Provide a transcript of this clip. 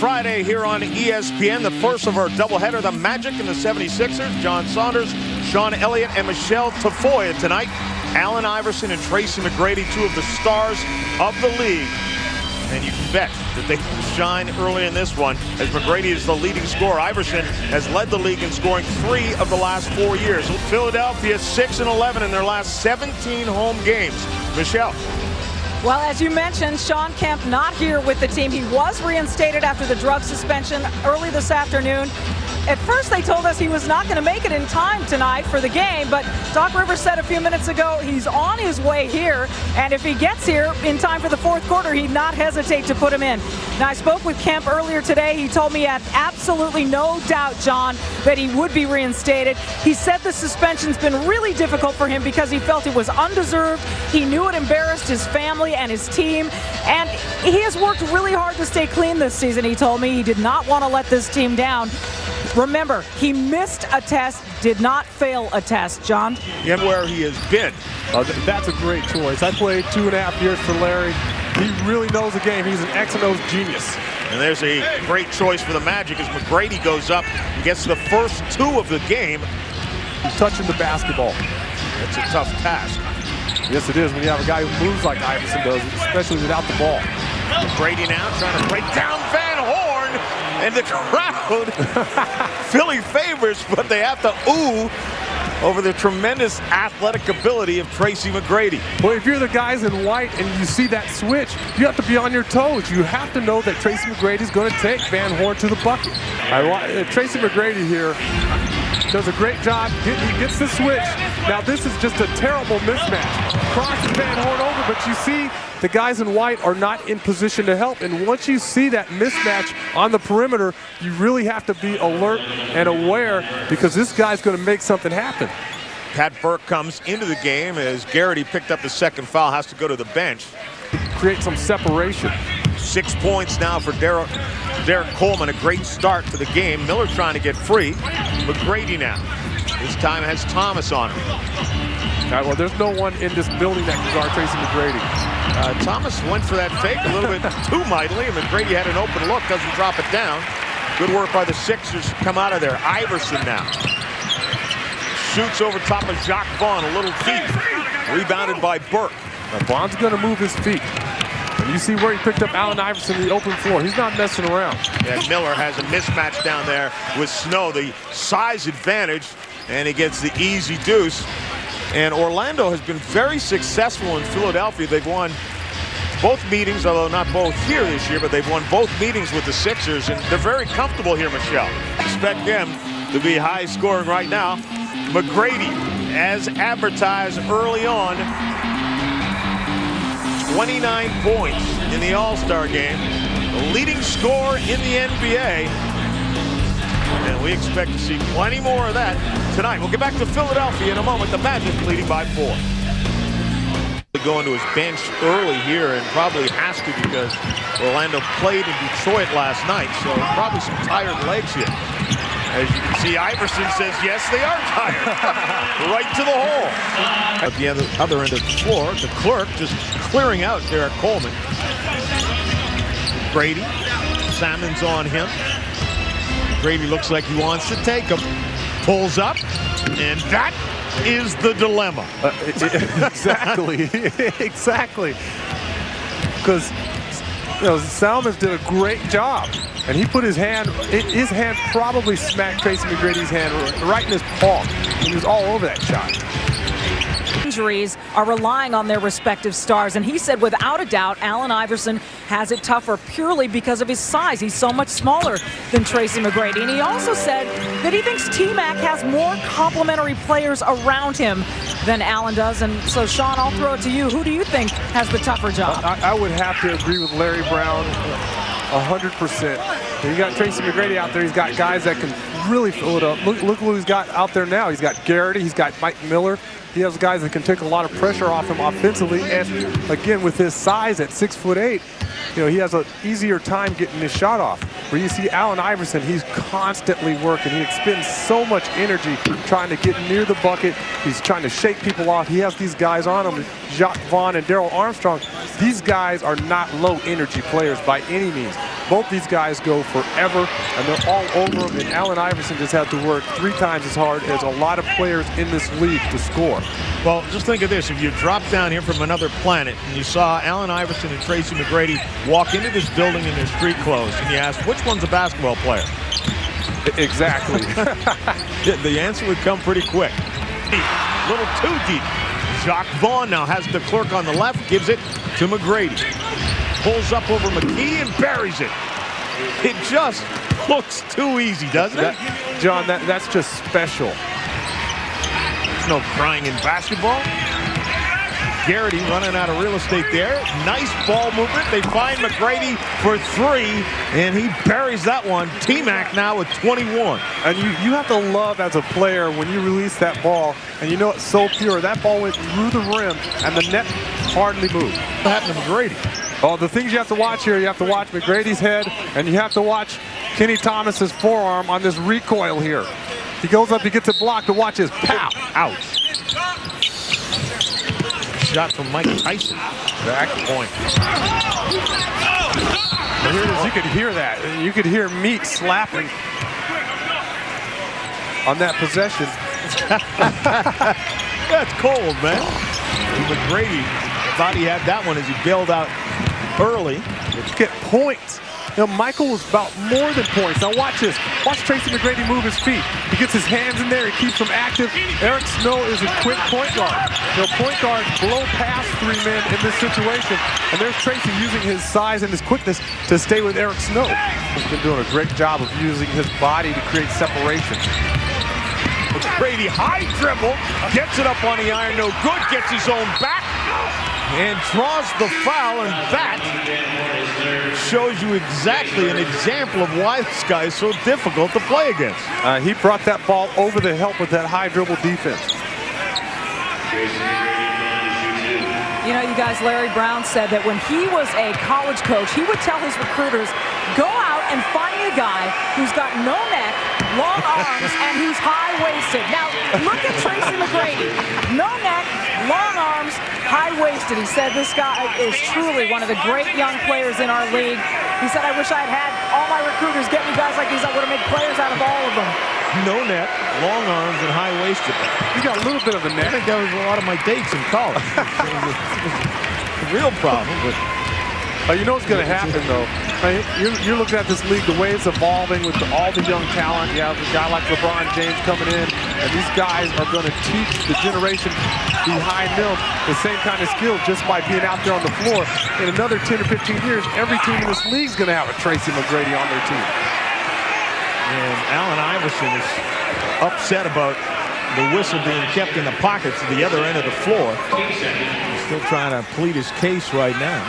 Friday here on ESPN, the first of our doubleheader, the Magic and the 76ers. John Saunders, Sean Elliott, and Michelle Tafoya tonight. Allen Iverson and Tracy McGrady, two of the stars of the league. And you can bet that they will shine early in this one, as McGrady is the leading scorer. Iverson has led the league in scoring 3 of the last 4 years. Philadelphia 6-11 in their last 17 home games. Michelle. Well, as you mentioned, Sean Kemp not here with the team. He was reinstated after the drug suspension early this afternoon. At first, they told us he was not going to make it in time tonight for the game, but Doc Rivers said a few minutes ago he's on his way here, and if he gets here in time for the fourth quarter, he'd not hesitate to put him in. Now, I spoke with Kemp earlier today. He told me he had absolutely no doubt, John, that he would be reinstated. He said the suspension's been really difficult for him because he felt it was undeserved. He knew it embarrassed his family and his team, and he has worked really hard to stay clean this season. He told me he did not want to let this team down. Remember, he missed a test, did not fail a test, John. Yeah, where he has been. That's a great choice. I played 2.5 years for Larry. He really knows the game. He's an X and O's genius. And there's a great choice for the Magic as McGrady goes up and gets the first 2 of the game. He's touching the basketball. It's a tough task. Yes, it is when you have a guy who moves like Iverson does, especially without the ball. McGrady now trying to break down Van Horn, and the crowd, Philly favors, but they have to ooh over the tremendous athletic ability of Tracy McGrady. Well, if you're the guys in white and you see that switch, you have to be on your toes. You have to know that Tracy McGrady is going to take Van Horn to the bucket. Tracy McGrady here does a great job. He gets the switch. Now, this is just a terrible mismatch. Crosses Van Horn over, but you see the guys in white are not in position to help. And once you see that mismatch on the perimeter, you really have to be alert and aware because this guy's going to make something happen. Pat Burke comes into the game as Garrity picked up the second foul, has to go to the bench. Create some separation. 6 points now for Derek Coleman, a great start to the game. Miller trying to get free. McGrady now. This time has Thomas on him. All right, well, there's no one in this building that can guard Tracy McGrady. Thomas went for that fake a little bit too mightily, and McGrady had an open look, doesn't drop it down. Good work by the Sixers to come out of there. Iverson now. Shoots over top of Jacques Vaughn, a little deep. Rebounded by Burke. Now, Vaughn's going to move his feet. And you see where he picked up Allen Iverson in the open floor. He's not messing around. And Miller has a mismatch down there with Snow, the size advantage, and he gets the easy deuce. And Orlando has been very successful in Philadelphia. They've won both meetings, although not both here this year, but they've won both meetings with the Sixers, and they're very comfortable here, Michelle. Expect them to be high scoring right now. McGrady, as advertised early on, 29 points in the All-Star game, the leading scorer in the NBA. And we expect to see plenty more of that tonight. We'll get back to Philadelphia in a moment. The Magic leading by 4. Going to his bench early here, and probably has to because Orlando played in Detroit last night, so probably some tired legs here. As you can see, Iverson says, yes, they are tired. Right to the hole. At the other end of the floor, the clerk just clearing out Derek Coleman. Grady, Salmon's on him. Grady looks like he wants to take him. Pulls up, and that is the dilemma. Exactly. Exactly. Because Salmons did a great job. And he put his hand probably smacked Tracy McGrady's hand right in his palm. He was all over that shot. Injuries are relying on their respective stars, and he said without a doubt Allen Iverson has it tougher purely because of his size. He's so much smaller than Tracy McGrady, and he also said that he thinks T-Mac has more complementary players around him than Allen does. And so, Sean, I'll throw it to you. Who do you think has the tougher job? I would have to agree with Larry Brown 100%. You got Tracy McGrady out there. He's got guys that can really fill it up. Look who he's got out there now. He's got Garrity. He's got Mike Miller. He has guys that can take a lot of pressure off him offensively. And again, with his size at 6'8", he has an easier time getting his shot off. Where you see Allen Iverson, he's constantly working. He expends so much energy trying to get near the bucket. He's trying to shake people off. He has these guys on him. Jacques Vaughn and Darrell Armstrong, these guys are not low energy players by any means. Both these guys go forever, and they're all over them, and Allen Iverson just had to work 3 times as hard as a lot of players in this league to score. Well, just think of this. If you dropped down here from another planet and you saw Allen Iverson and Tracy McGrady walk into this building in their street clothes, and you asked, which one's a basketball player? Exactly. The answer would come pretty quick. A little too deep. Jacques Vaughn now has the clerk on the left, gives it to McGrady. Pulls up over McKee and buries it. It just looks too easy, doesn't it? John, that's just special. There's no crying in basketball. Garrity running out of real estate there. Nice ball movement. They find McGrady for 3, and he buries that one. T-Mac now with 21. And you have to love as a player when you release that ball, and you know it's so pure. That ball went through the rim, and the net hardly moved. What happened to McGrady? Oh, the things you have to watch here, you have to watch McGrady's head, and you have to watch Kenny Thomas's forearm on this recoil here. He goes up, he gets it blocked, but watch his pow. Ouch. Shot from Mike Tyson. Back point. But here it is, you could hear that. You could hear meat slapping on that possession. That's cold, man. McGrady thought he had that one as he bailed out early. Let's get points. You know, Michael was about more than points. Now watch this. Watch Tracy McGrady move his feet. He gets his hands in there. He keeps them active. Eric Snow is a quick point guard. You know, point guard blow past 3 men in this situation. And there's Tracy using his size and his quickness to stay with Eric Snow. He's been doing a great job of using his body to create separation. McGrady high dribble, gets it up on the iron, no good, gets his own back, and draws the foul, and that shows you exactly an example of why this guy is so difficult to play against. He brought that ball over the help with that high dribble defense. You know, you guys, Larry Brown said that when he was a college coach, he would tell his recruiters, go out and find a guy who's got no neck, long arms, and who's high-waisted. Now, look at Tracy McGrady. No neck, long arms, high-waisted. He said this guy is truly one of the great young players in our league. He said, I wish I had all my recruiters get me guys like these. I would have made players out of all of them. No neck, long arms, and high-waisted. You got a little bit of a neck. I think that was a lot of my dates in college. The real problem, but you know what's going to happen, though. You're looking at this league, the way it's evolving with all the young talent. You have a guy like LeBron James coming in, and these guys are going to teach the generation behind them the same kind of skill just by being out there on the floor. In another 10 or 15 years, every team in this league is going to have a Tracy McGrady on their team. And Allen Iverson is upset about the whistle being kept in the pockets at the other end of the floor. He's still trying to plead his case right now.